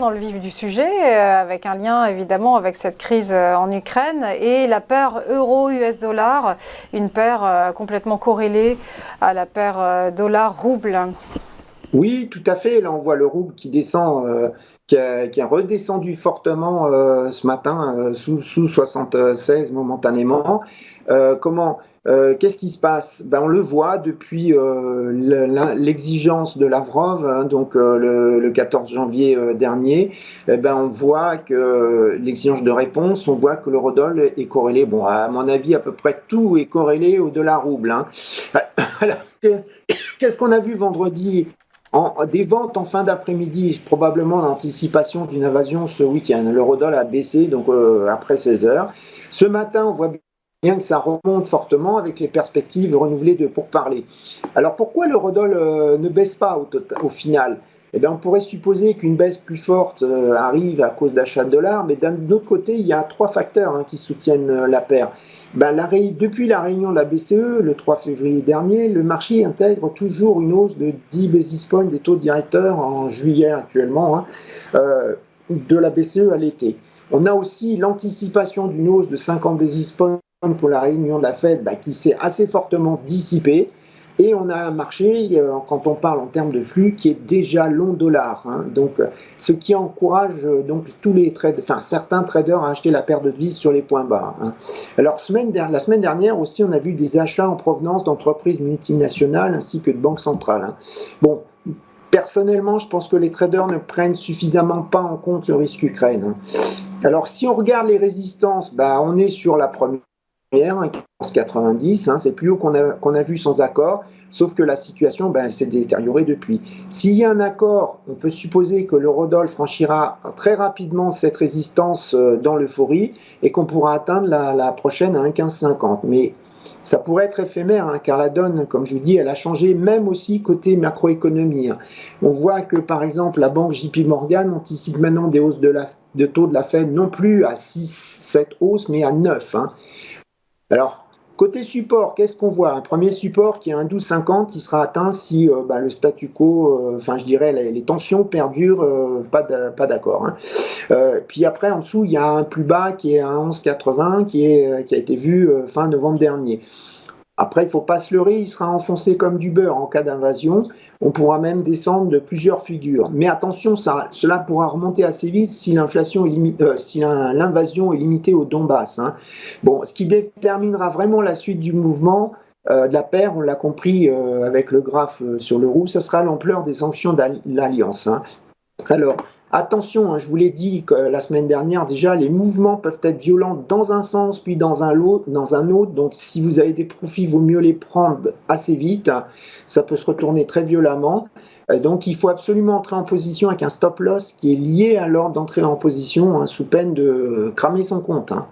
dans le vif du sujet, avec un lien évidemment avec cette crise en Ukraine et la paire euro-US dollar, une paire complètement corrélée à la paire dollar-rouble. Oui, tout à fait. Là, on voit le rouble qui descend, qui a redescendu fortement ce matin sous 76 momentanément. Qu'est-ce qui se passe? Ben, on le voit depuis l'exigence de Lavrov, hein, donc le 14 janvier dernier. Ben, on voit que l'exigence de réponse, on voit que l'eurodoll est corrélé. Bon, à mon avis, à peu près tout est corrélé au dollar rouble, hein. Alors, qu'est-ce qu'on a vu vendredi? Des ventes en fin d'après-midi, probablement en anticipation d'une invasion ce week-end. L'eurodoll a baissé donc après 16 heures. Ce matin, on voit bien que ça remonte fortement avec les perspectives renouvelées de pourparlers. Alors pourquoi l'eurodoll ne baisse pas au final? Eh bien, on pourrait supposer qu'une baisse plus forte arrive à cause d'achat de dollars, mais d'un autre côté, il y a trois facteurs qui soutiennent la paire. Ben, depuis la réunion de la BCE, le 3 février dernier, le marché intègre toujours une hausse de 10 basis points des taux directeurs en juillet actuellement, de la BCE à l'été. On a aussi l'anticipation d'une hausse de 50 basis points pour la réunion de la Fed qui s'est assez fortement dissipée. Et on a un marché, quand on parle en termes de flux, qui est déjà long dollar, hein. Donc, ce qui encourage donc certains traders à acheter la paire de devises sur les points bas, hein. Alors, la semaine dernière aussi, on a vu des achats en provenance d'entreprises multinationales ainsi que de banques centrales, hein. Bon, personnellement, je pense que les traders ne prennent suffisamment pas en compte le risque Ukraine, hein. Alors, si on regarde les résistances, on est sur la première. 90, c'est le plus haut qu'on a vu sans accord, sauf que la situation s'est détériorée depuis. S'il y a un accord, on peut supposer que l'eurodoll franchira très rapidement cette résistance dans l'euphorie et qu'on pourra atteindre la prochaine à 1,1550. Mais ça pourrait être éphémère, car la donne, comme je vous dis, elle a changé, même aussi côté macroéconomie. On voit que, par exemple, la banque JP Morgan anticipe maintenant des hausses de taux de la Fed, non plus à 6-7 hausses, mais à 9. Alors, côté support, qu'est-ce qu'on voit? Un premier support qui est un 12,50 qui sera atteint si le statu quo, je dirais les tensions perdurent, pas d'accord, puis après, en dessous, il y a un plus bas qui est un 11,80 qui a été vu fin novembre dernier. Après, il ne faut pas se leurrer, il sera enfoncé comme du beurre en cas d'invasion. On pourra même descendre de plusieurs figures. Mais attention, cela pourra remonter assez vite si l'invasion est limitée au Donbass, hein. Bon, ce qui déterminera vraiment la suite du mouvement de la paire, on l'a compris avec le graphe sur le roux, ce sera l'ampleur des sanctions de l'Alliance, hein. Alors, attention, je vous l'ai dit la semaine dernière, déjà, les mouvements peuvent être violents dans un sens, puis dans un autre. Donc, si vous avez des profits, il vaut mieux les prendre assez vite. Ça peut se retourner très violemment. Donc, il faut absolument entrer en position avec un stop loss qui est lié à l'ordre d'entrée en position, sous peine de cramer son compte, hein.